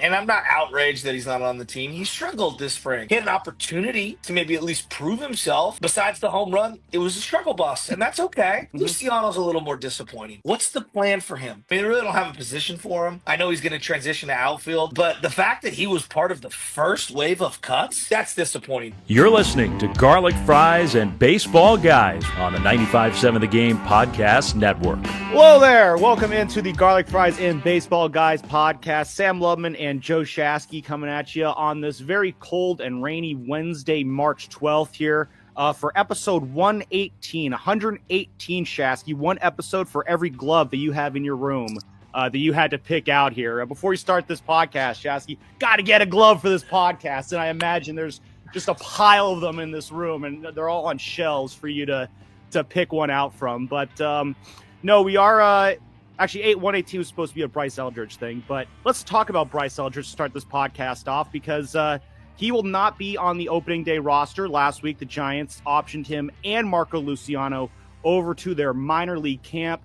And I'm not outraged that he's not on the team. He struggled this spring. He had an opportunity to maybe at least prove himself. Besides the home run, it was a struggle bus, and that's okay. Mhm. Luciano's a little more disappointing. What's the plan for him? I mean, they really don't have a position for him. I know he's going to transition to outfield, but the fact that he was part of the first wave of cuts, that's disappointing. You're listening to Garlic Fries and Baseball Guys on the 95.7 The Game Podcast Network. Hello there. Welcome into the Garlic Fries and Baseball Guys podcast. Sam Lubman and Joe Shasky coming at you on this very cold and rainy Wednesday, March 12th here for episode 118. 118, Shasky. One episode for every glove that you have in your room that you had to pick out here. Before you start this podcast, Shasky, got to get a glove for this podcast. And I imagine there's just a pile of them in this room, and they're all on shelves for you to pick one out from. But no, we are actually 118 was supposed to be a Bryce Eldridge thing, but let's talk about Bryce Eldridge to start this podcast off because he will not be on the opening day roster. Last week, the Giants optioned him and Marco Luciano over to their minor league camp.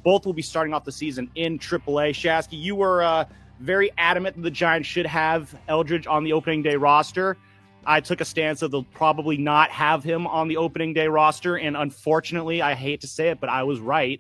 Both will be starting off the season in AAA. Shasky, you were very adamant that the Giants should have Eldridge on the opening day roster. I took a stance that they'll probably not have him on the opening day roster, and unfortunately, I hate to say it, but I was right.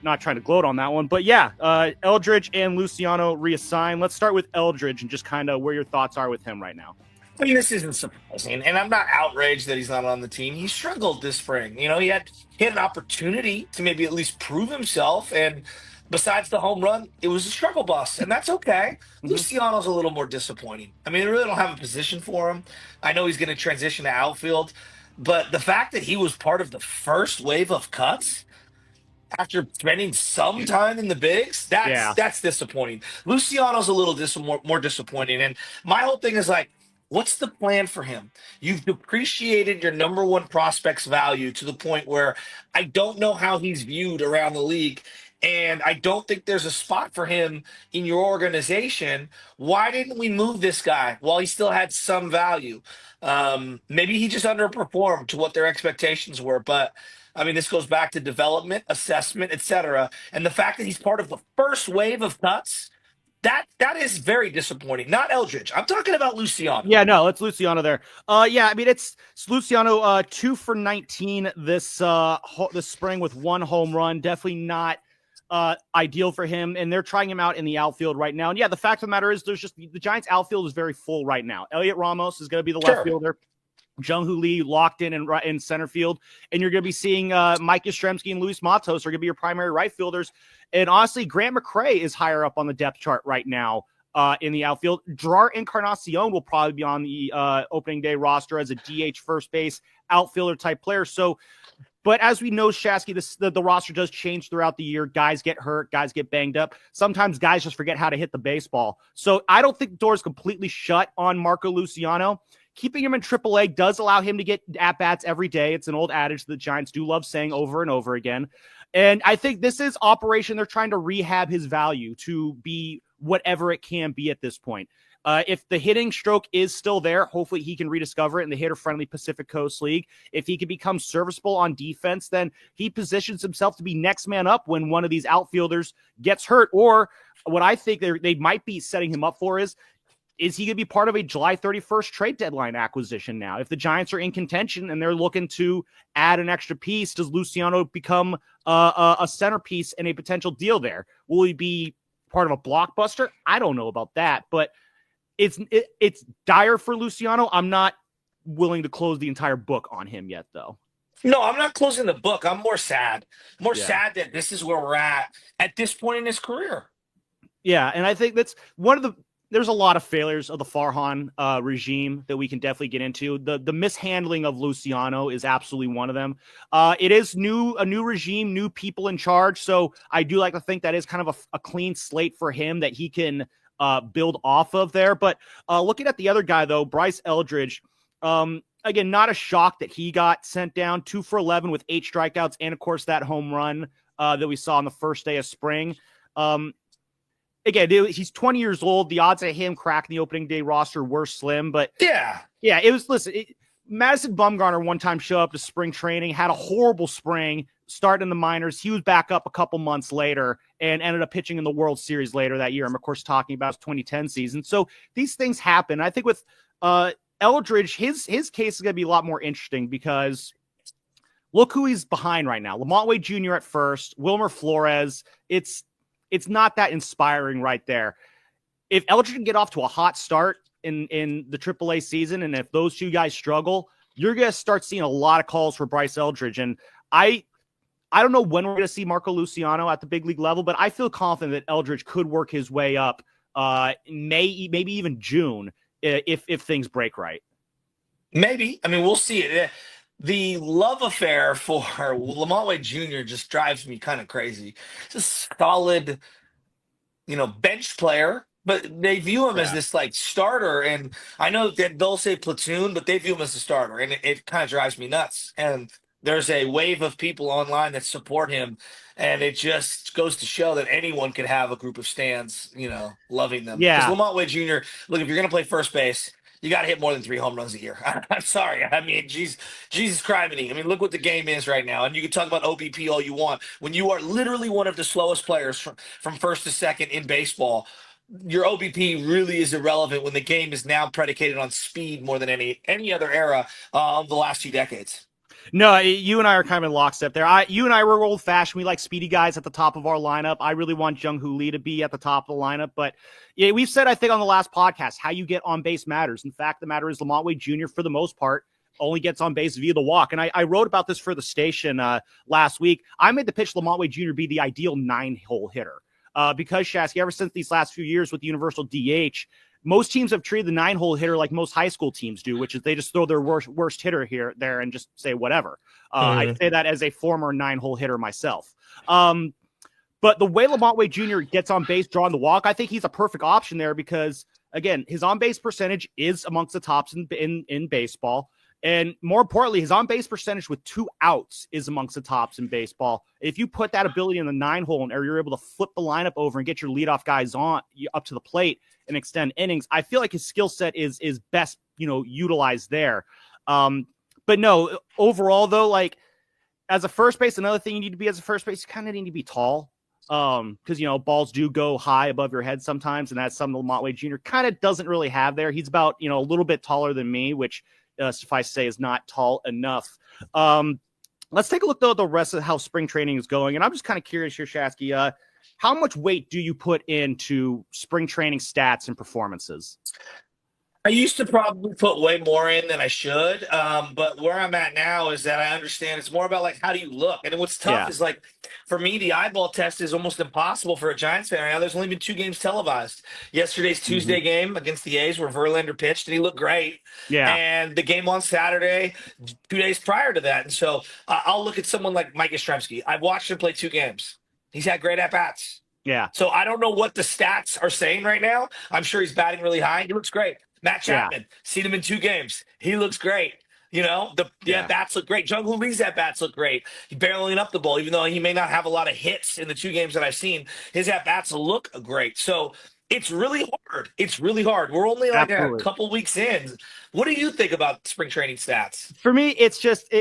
Not trying to gloat on that one, but yeah, Eldridge and Luciano reassigned. Let's start with Eldridge and just kind of where your thoughts are with him right now. I mean, this isn't surprising, and I'm not outraged that he's not on the team. He struggled this spring. You know, he had an opportunity to maybe at least prove himself, and besides the home run, it was a struggle bus, and that's okay. Mhm. Luciano's a little more disappointing. I mean, they really don't have a position for him. I know he's going to transition to outfield, but the fact that he was part of the first wave of cuts after spending some time in the bigs, that's Yeah. that's disappointing. Luciano's a little more disappointing, and my whole thing is like, what's the plan for him? You've depreciated your number one prospect's value to the point where I don't know how he's viewed around the league. And I don't think there's a spot for him in your organization. Why didn't we move this guy while he still had some value? Maybe he just underperformed to what their expectations were. But I mean, this goes back to development, assessment, etc. And the fact that he's part of the first wave of cuts, that is very disappointing. Not Eldridge. I'm talking about Luciano. Yeah, no, it's Luciano there. Yeah, I mean it's Luciano 2 for 19 this this spring with one home run. Definitely not ideal for him, and they're trying him out in the outfield right now. And yeah, the fact of the matter is there's just the Giants outfield is very full right now. Elliot Ramos is going to be the left fielder. Jung-Hoo Lee locked in center field, and you're going to be seeing Mike Yastrzemski and Luis Matos are going to be your primary right fielders. And honestly, Grant McCray is higher up on the depth chart right now in the outfield. Gerard Encarnacion will probably be on the opening day roster as a DH first base outfielder type player. So, but as we know, Shasky, the roster does change throughout the year. Guys get hurt, guys get banged up. Sometimes guys just forget how to hit the baseball. So I don't think the door is completely shut on Marco Luciano. Keeping him in AAA does allow him to get at-bats every day. It's an old adage the Giants do love saying over and over again. And I think this is operation. They're trying to rehab his value to be whatever it can be at this point. If the hitting stroke is still there, hopefully he can rediscover it in the hitter-friendly Pacific Coast League. If he can become serviceable on defense, then he positions himself to be next man up when one of these outfielders gets hurt. Or what I think they might be setting him up for is he going to be part of a July 31st trade deadline acquisition now? If the Giants are in contention and they're looking to add an extra piece, does Luciano become a centerpiece in a potential deal there? Will he be part of a blockbuster? I don't know about that, but it's dire for Luciano. I'm not willing to close the entire book on him yet, though. No, I'm not closing the book. I'm more sad. Sad that this is where we're at this point in his career. Yeah, and I think that's one of the there's a lot of failures of the Farhan regime that we can definitely get into. The mishandling of Luciano is absolutely one of them. It is a new regime, new people in charge. So I do like to think that is kind of a clean slate for him that he can build off of there. But looking at the other guy, though, Bryce Eldridge, again, not a shock that he got sent down 2 for 11 with 8 strikeouts. And, of course, that home run that we saw on the first day of spring. Again, he's 20 years old. The odds of him cracking the opening day roster were slim, but yeah, it was. Listen, Madison Bumgarner one time showed up to spring training, had a horrible spring, started in the minors. He was back up a couple months later and ended up pitching in the World Series later that year. I'm, of course, talking about his 2010 season. So these things happen. I think with Eldridge, his case is going to be a lot more interesting because look who he's behind right now. Lamont Wade Jr. at first, Wilmer Flores. It's not that inspiring right there. If Eldridge can get off to a hot start in the AAA season, and if those two guys struggle, you're going to start seeing a lot of calls for Bryce Eldridge. And I don't know when we're going to see Marco Luciano at the big league level, but I feel confident that Eldridge could work his way up maybe even June if things break right. Maybe. I mean, we'll see it. The love affair for Lamont Wade Jr. just drives me kind of crazy. Just solid, bench player, but they view him as this like starter. And I know that they'll say platoon, but they view him as a starter, and it kind of drives me nuts. And there's a wave of people online that support him, and it just goes to show that anyone could have a group of stands, loving them. Yeah. Because Lamont Wade Jr., look, if you're going to play first base, you got to hit more than 3 home runs a year. I'm sorry. I mean, Jesus criminy. I mean, look what the game is right now. And you can talk about OBP all you want. When you are literally one of the slowest players from first to second in baseball, your OBP really is irrelevant when the game is now predicated on speed more than any other era of the last 2 decades. No, you and I are kind of in lockstep there. You and I were old-fashioned. We like speedy guys at the top of our lineup. I really want Jung Hoo Lee to be at the top of the lineup. But yeah, we've said, I think, on the last podcast, how you get on base matters. In fact, the matter is Lamont Wade Jr., for the most part, only gets on base via the walk. And I wrote about this for the station last week. I made the pitch Lamont Wade Jr. be the ideal 9-hole hitter because, Shasky, ever since these last few years with the universal DH, most teams have treated the 9-hole hitter like most high school teams do, which is they just throw their worst hitter there and just say whatever. I say that as a former 9-hole hitter myself. But the way Lamont Wade Jr. gets on base, drawing the walk, I think he's a perfect option there because, again, his on-base percentage is amongst the tops in baseball. And more importantly, his on-base percentage with 2 outs is amongst the tops in baseball. If you put that ability in the 9-hole and you're able to flip the lineup over and get your leadoff guys up to the plate and extend innings, I feel like his skill set is best, utilized there. But no, overall though, like as a first base, another thing you need to be as a first base, you kind of need to be tall. Because balls do go high above your head sometimes, and that's something Lamont Wade Jr. kind of doesn't really have there. He's about a little bit taller than me, which suffice to say is not tall enough. Let's take a look though at the rest of how spring training is going, and I'm just kind of curious here, Shasky. How much weight do you put into spring training stats and performances? I used to probably put way more in than I should, but where I'm at now is that I understand it's more about like how do you look, and what's tough is like for me the eyeball test is almost impossible for a Giants fan right now. There's only been 2 games televised. Yesterday's Tuesday game against the A's where Verlander pitched and he looked great. Yeah, and the game on Saturday 2 days prior to that, and so I'll look at someone like Mike Yastrzemski. I've watched him play 2 games. He's had great at bats. Yeah, so I don't know what the stats are saying right now. I'm sure he's batting really high. He looks great. Matt Chapman, seen him in 2 games. He looks great. The at-bats look great. Jung Hoo Lee's at-bats look great. He's barreling up the ball, even though he may not have a lot of hits in the 2 games that I've seen. His at-bats look great. So it's really hard. It's really hard. We're only like a couple weeks in. What do you think about spring training stats? For me, it's just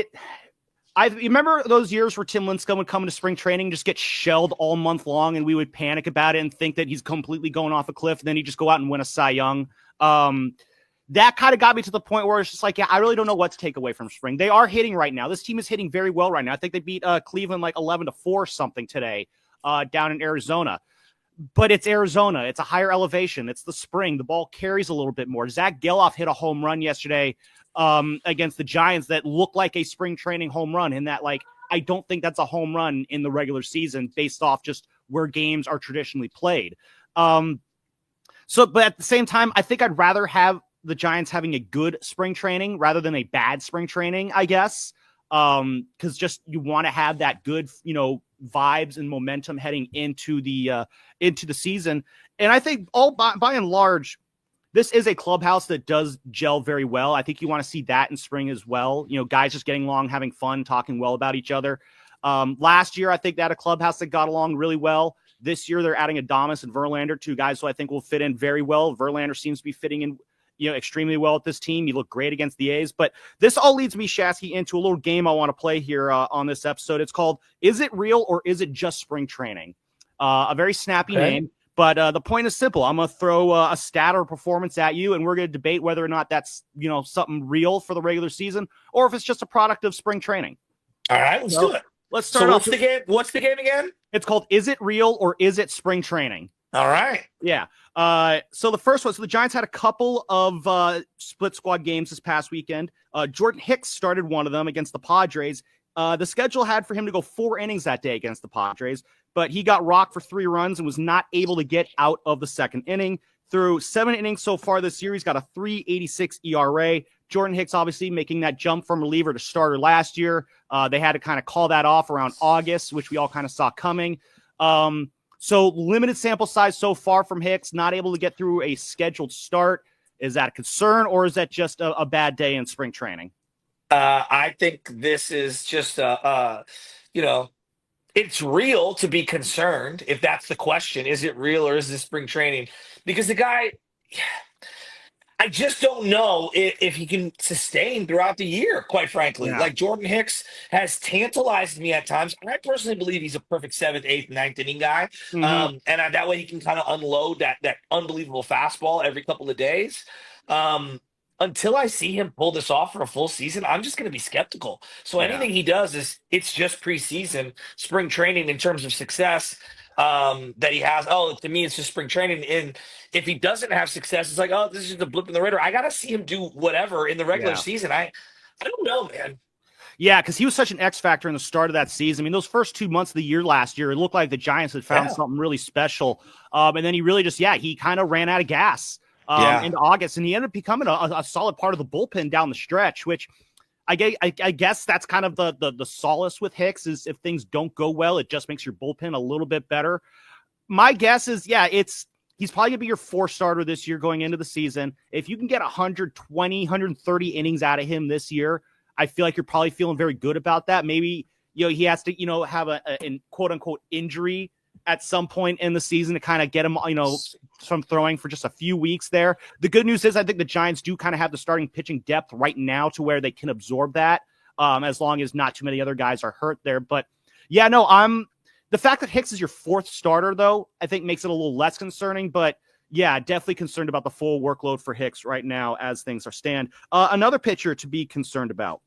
I remember those years where Tim Lincecum would come into spring training, just get shelled all month long, and we would panic about it and think that he's completely going off a cliff, and then he'd just go out and win a Cy Young. That kind of got me to the point where it's just like, I really don't know what to take away from spring. They are hitting right now. This team is hitting very well right now. I think they beat Cleveland like 11-4 something today down in Arizona. But it's Arizona. It's a higher elevation. It's the spring. The ball carries a little bit more. Zach Geloff hit a home run yesterday against the Giants that looked like a spring training home run, and that I don't think that's a home run in the regular season based off just where games are traditionally played. But at the same time, I think I'd rather have the Giants having a good spring training rather than a bad spring training, I guess. Because just you want to have that good, vibes and momentum heading into the season. And I think by and large, this is a clubhouse that does gel very well. I think you want to see that in spring as well. Guys just getting along, having fun, talking well about each other. Last year, I think they had a clubhouse that got along really well. This year, they're adding Adames and Verlander, 2 guys who I think will fit in very well. Verlander seems to be fitting in, extremely well with this team. He looked great against the A's. But this all leads me, Shasky, into a little game I want to play here on this episode. It's called Is It Real or Is It Just Spring Training? A very snappy name. But the point is simple. I'm going to throw a stat or performance at you, and we're going to debate whether or not that's, something real for the regular season or if it's just a product of spring training. All right, let's do it. Let's start off. What's the game again? It's called Is It Real or Is It Spring Training? All right. Yeah. So the first one, the Giants had a couple of split squad games this past weekend. Jordan Hicks started one of them against the Padres. The schedule had for him to go 4 innings that day against the Padres, but he got rocked for 3 runs and was not able to get out of the second inning. Through 7 innings so far this year, he's got a 3.86 ERA. Jordan Hicks obviously making that jump from reliever to starter last year. They had to kind of call that off around August, which we all kind of saw coming. So limited sample size so far from Hicks, not able to get through a scheduled start. Is that a concern, or is that just a bad day in spring training? I think this is just it's real to be concerned if that's the question. Is it real or is this spring training? Because the guy, I just don't know if he can sustain throughout the year, quite frankly. Yeah. Like Jordan Hicks has tantalized me at times. I personally believe he's a perfect 7th, 8th, 9th inning guy. Mm-hmm. And that way he can kind of unload that unbelievable fastball every couple of days. Until I see him pull this off for a full season, I'm just going to be skeptical. So anything he does it's just preseason, spring training in terms of success that he has. Oh, to me, it's just spring training. And if he doesn't have success, it's like, oh, this is just a blip in the radar. I got to see him do whatever in the regular season. I don't know, man. Yeah, because he was such an X factor in the start of that season. I mean, those first 2 months of the year last year, it looked like the Giants had found something really special. And then he really just, he kind of ran out of gas. Into August, and he ended up becoming a solid part of the bullpen down the stretch, which I guess that's kind of the solace with Hicks is if things don't go well, it just makes your bullpen a little bit better. My guess is, he's probably going to be your 4th starter this year going into the season. If you can get 120, 130 innings out of him this year, I feel like you're probably feeling very good about that. Maybe, he has to, have a quote unquote injury at some point in the season to kind of get him, from throwing for just a few weeks there. The good news is I think the Giants do kind of have the starting pitching depth right now to where they can absorb that as long as not too many other guys are hurt there. But the fact that Hicks is your 4th starter, though, I think makes it a little less concerning. But definitely concerned about the full workload for Hicks right now as things are stand. Another pitcher to be concerned about.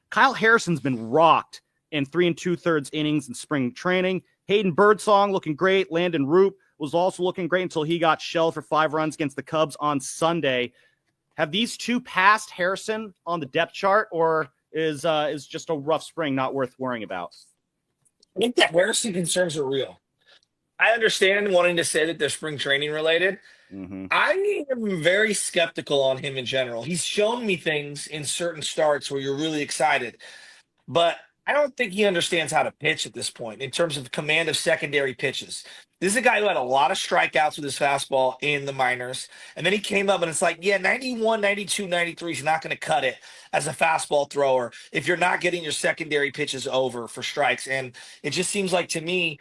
Kyle Harrison's been rocked in 3 2/3 innings in spring training. Hayden Birdsong looking great. Landon Root was also looking great until he got shelled for 5 runs against the Cubs on Sunday. Have these two passed Harrison on the depth chart, or is just a rough spring not worth worrying about? I think the Harrison concerns are real. I understand wanting to say that they're spring training related. Mm-hmm. I am very skeptical on him in general. He's shown me things in certain starts where you're really excited, but I don't think he understands how to pitch at this point in terms of command of secondary pitches. This is a guy who had a lot of strikeouts with his fastball in the minors. And then he came up and it's like, 91, 92, 93 is not going to cut it as a fastball thrower if you're not getting your secondary pitches over for strikes. And it just seems like to me,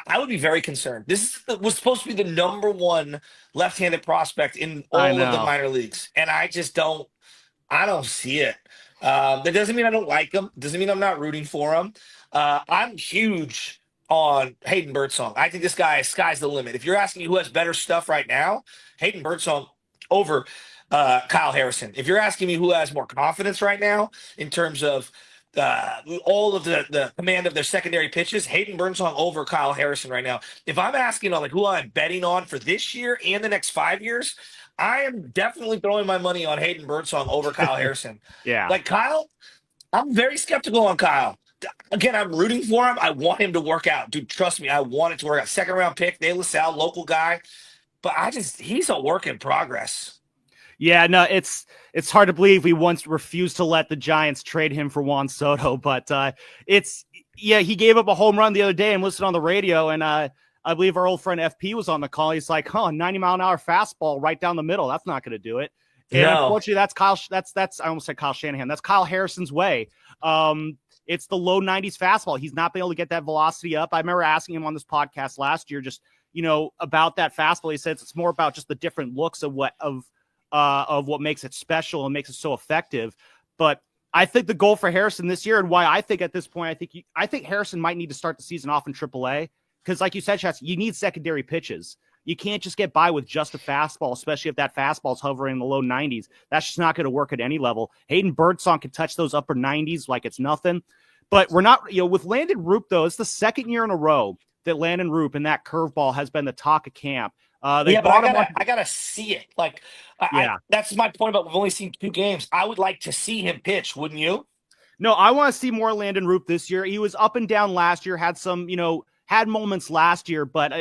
I would be very concerned. This was supposed to be the number 1 left-handed prospect in all of the minor leagues. And I don't see it. That doesn't mean I don't like him. Doesn't mean I'm not rooting for him. I'm huge on Hayden Birdsong. I think this guy, sky's the limit. If you're asking me who has better stuff right now, Hayden Birdsong over Kyle Harrison. If you're asking me who has more confidence right now in terms of all of the command of their secondary pitches, Hayden Birdsong over Kyle Harrison right now. If I'm asking on who I'm betting on for this year and the next 5 years, I am definitely throwing my money on Hayden Birdsong over Kyle Harrison. Yeah. Kyle, I'm very skeptical on Kyle. Again, I'm rooting for him. I want him to work out. Dude, trust me, I want it to work out. 2nd round pick, De La Salle, local guy. But he's a work in progress. Yeah, no, it's hard to believe we once refused to let the Giants trade him for Juan Soto. But he gave up a home run the other day and listened on the radio, and I believe our old friend FP was on the call. He's like, 90-mile-an-hour fastball right down the middle. That's not going to do it. And unfortunately, that's Kyle. That's I almost said Kyle Shanahan. That's Kyle Harrison's way. It's the low 90s fastball. He's not been able to get that velocity up. I remember asking him on this podcast last year, just about that fastball. He says it's more about just the different looks of of what makes it special and makes it so effective. But I think the goal for Harrison this year, and why I think at this point, I think Harrison might need to start the season off in AAA because, like you said, Chas, you need secondary pitches. You can't just get by with just a fastball, especially if that fastball's hovering in the low 90s. That's just not going to work at any level. Hayden Birdsong can touch those upper 90s like it's nothing. But we're not, with Landon Roop, though, it's the second year in a row that Landon Roop and that curveball has been the talk of camp. But I gotta see it. Like, that's my point about we've only seen 2 games. I would like to see him pitch, wouldn't you? No, I want to see more Landon Roop this year. He was up and down last year, had some, had moments last year, but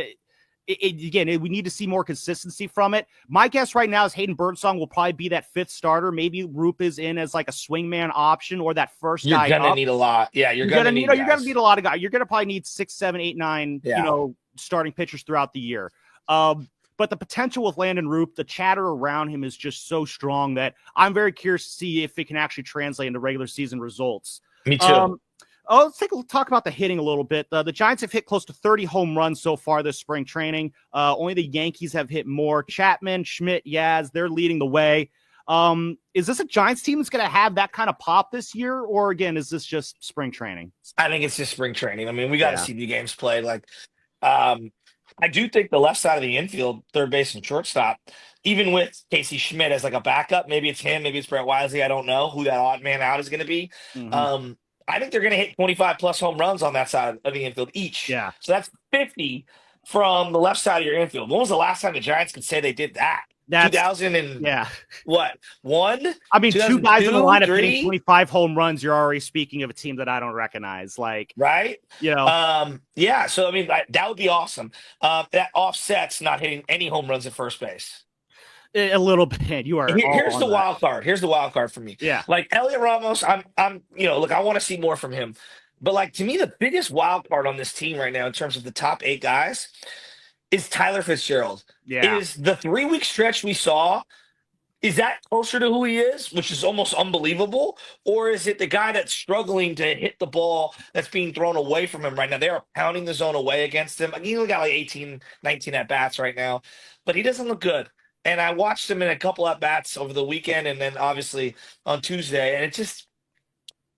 again, we need to see more consistency from it. My guess right now is Hayden Birdsong will probably be that 5th starter. Maybe Roop is in as like a swingman option or that first guy. You're gonna need a lot. Yeah, you're gonna need a lot of guys. You're gonna probably need 6, 7, 8, 9, starting pitchers throughout the year. But the potential with Landon Roop, the chatter around him is just so strong that I'm very curious to see if it can actually translate into regular season results. Me too. Let's talk about the hitting a little bit. The Giants have hit close to 30 home runs so far this spring training. Only the Yankees have hit more. Chapman, Schmidt, Yaz, they're leading the way. Is this a Giants team that's going to have that kind of pop this year? Or again, is this just spring training? I think it's just spring training. I mean, we got to see the games played. I do think the left side of the infield, third base and shortstop, even with Casey Schmidt as like a backup, maybe it's him, maybe it's Brett Wisely. I don't know who that odd man out is going to be. Mm-hmm. I think they're going to hit 25 plus home runs on that side of the infield each. Yeah. So that's 50 from the left side of your infield. When was the last time the Giants could say they did that? 2000 and what? 1? I mean, 2 guys in the lineup hitting 25 home runs. You're already speaking of a team that I don't recognize. Like, right? So I mean, that would be awesome. That offsets not hitting any home runs at first base. A little bit. You are. Here's the wild card. Here's the wild card for me. Yeah. Like Elliot Ramos, I'm look, I want to see more from him. But like to me, the biggest wild card on this team right now in terms of the top 8 guys is Tyler Fitzgerald. Yeah. Is the 3-week stretch we saw, is that closer to who he is, which is almost unbelievable? Or is it the guy that's struggling to hit the ball that's being thrown away from him right now? They are pounding the zone away against him. He only got like 18, 19 at-bats right now, but he doesn't look good. And I watched him in a couple at-bats over the weekend and then obviously on Tuesday, and it just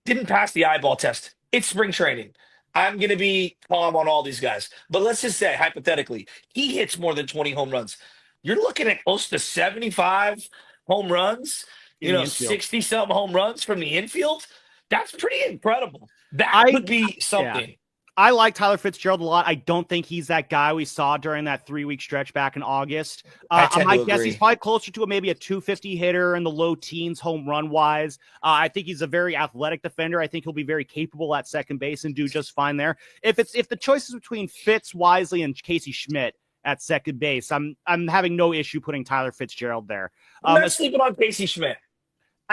didn't pass the eyeball test. It's spring training. I'm going to be calm on all these guys. But let's just say, hypothetically, he hits more than 20 home runs. You're looking at close to 75 home runs, 60-something home runs from the infield. That's pretty incredible. That would be something. Yeah. I like Tyler Fitzgerald a lot. I don't think he's that guy we saw during that 3-week stretch back in August. I guess he's probably closer to maybe a 250 hitter in the low teens home run wise. I think he's a very athletic defender. I think he'll be very capable at second base and do just fine there. If the choice is between Fitz, Wisely, and Casey Schmidt at second base, I'm having no issue putting Tyler Fitzgerald there. I'm not sleeping on Casey Schmidt.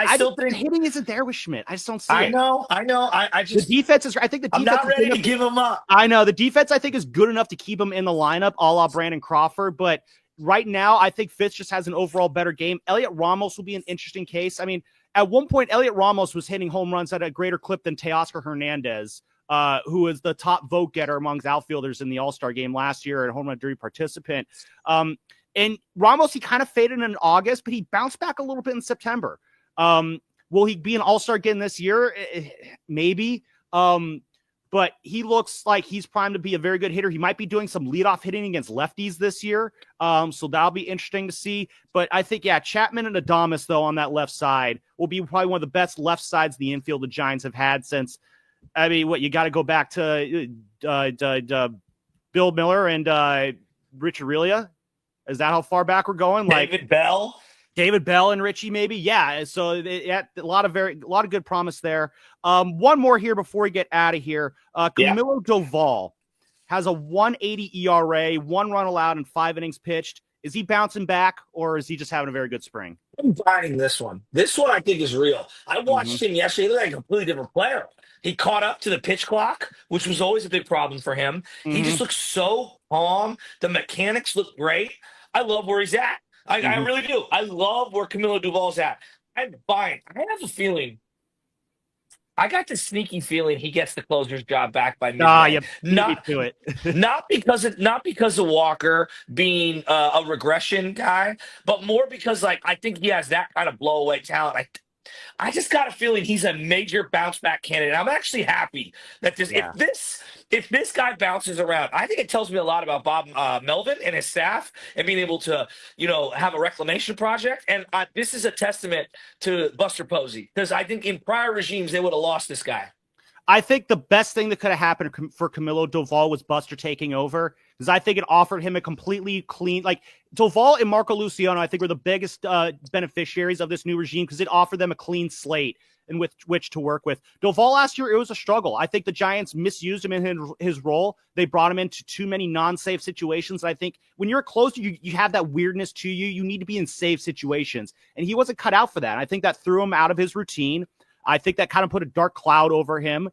I still think hitting isn't there with Schmidt. I just don't see it. I know. I just the defense is. I think the defense. I'm not ready to give him up. I know the defense. I think is good enough to keep him in the lineup, a la Brandon Crawford. But right now, I think Fitz just has an overall better game. Elliot Ramos will be an interesting case. I mean, at one point, Elliot Ramos was hitting home runs at a greater clip than Teoscar Hernandez, who is the top vote getter amongst outfielders in the All-Star game last year and home run derby participant. And Ramos, he kind of faded in August, but he bounced back a little bit in September. Will he be an all-star again this year? Maybe. But he looks like he's primed to be a very good hitter. He might be doing some leadoff hitting against lefties this year. So that'll be interesting to see. But I think, Chapman and Adames, though, on that left side will be probably one of the best left sides of the infield the Giants have had since, you got to go back to Bill Miller and Rich Aurelia. Is that how far back we're going? David Bell and Richie, maybe. Yeah. So a lot of good promise there. One more here before we get out of here. Camilo Doval has a 1.80 ERA, 1 run allowed in 5 innings pitched. Is he bouncing back or is he just having a very good spring? I'm buying this one. This one I think is real. I watched him yesterday. He looked like a completely different player. He caught up to the pitch clock, which was always a big problem for him. He just looks so calm. The mechanics look great. I love where he's at. I really do. I love where Camilo Doval's at. I'm buying. I have a feeling I got the sneaky feeling he gets the closer's job back by You mid-May. beat me to it. Not because of Walker being a regression guy, but more because like I think he has that kind of blowaway talent. I just got a feeling he's a major bounce back candidate. I'm actually happy that Yeah. if this guy bounces around, I think it tells me a lot about Bob Melvin and his staff and being able to have a reclamation project. And this is a testament to Buster Posey, because I think in prior regimes they would have lost this guy. I think the best thing that could have happened for Camilo Doval was Buster taking over, because I think it offered him a completely clean, like Doval and Marco Luciano, I think were the biggest beneficiaries of this new regime, because it offered them a clean slate in which to work with. Doval last year, it was a struggle. I think the Giants misused him in his role. They brought him into too many non-safe situations. I think when you're a closer, you have that weirdness to you. You need to be in safe situations, and he wasn't cut out for that. I think that threw him out of his routine. I think that kind of put a dark cloud over him.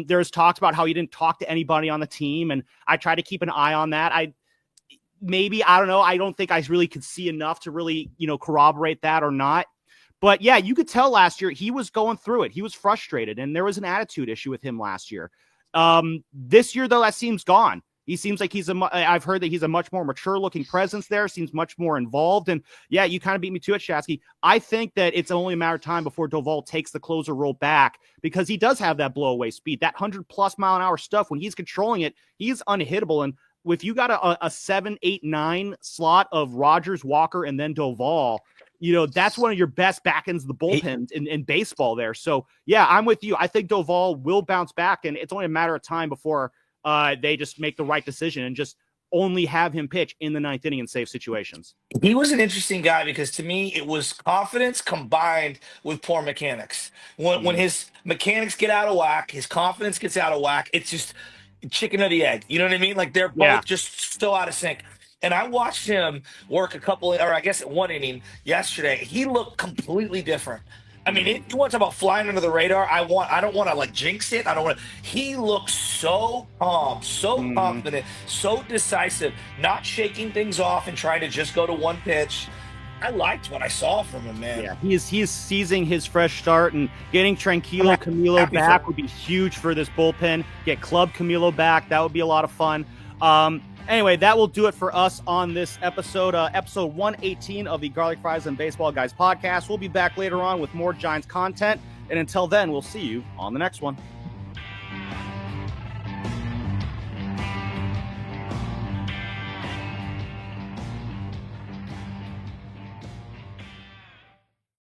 There's talks about how he didn't talk to anybody on the team, and I try to keep an eye on that. I don't know. I don't think I really could see enough to really, corroborate that or not. But yeah, you could tell last year he was going through it. He was frustrated, and there was an attitude issue with him last year. This year, though, that seems gone. He seems like I've heard that he's a much more mature looking presence there, seems much more involved. And yeah, you kind of beat me to it, Shasky. I think that it's only a matter of time before Doval takes the closer role back, because he does have that blowaway speed, that 100+ mile an hour stuff. When he's controlling it, he's unhittable. And if you got a 7, 8, 9 slot of Rogers, Walker, and then Doval, that's one of your best back ends of the bullpen in baseball there. So yeah, I'm with you. I think Doval will bounce back, and it's only a matter of time before they just make the right decision and just only have him pitch in the 9th inning in safe situations. He was an interesting guy because to me, it was confidence combined with poor mechanics. When his mechanics get out of whack, his confidence gets out of whack. It's just chicken or the egg. You know what I mean? Like they're both just so out of sync. And I watched him work one inning yesterday. He looked completely different. I mean, you want to talk about flying under the radar? I don't want to like jinx it. He looks so calm, so confident, so decisive, not shaking things off and trying to just go to one pitch. I liked what I saw from him, man. Yeah, he is seizing his fresh start, and getting Tranquilo Camilo back would be huge for this bullpen. Get Club Camilo back. That would be a lot of fun. Anyway, that will do it for us on this episode, episode 118 of the Garlic Fries and Baseball Guys podcast. We'll be back later on with more Giants content. And until then, we'll see you on the next one.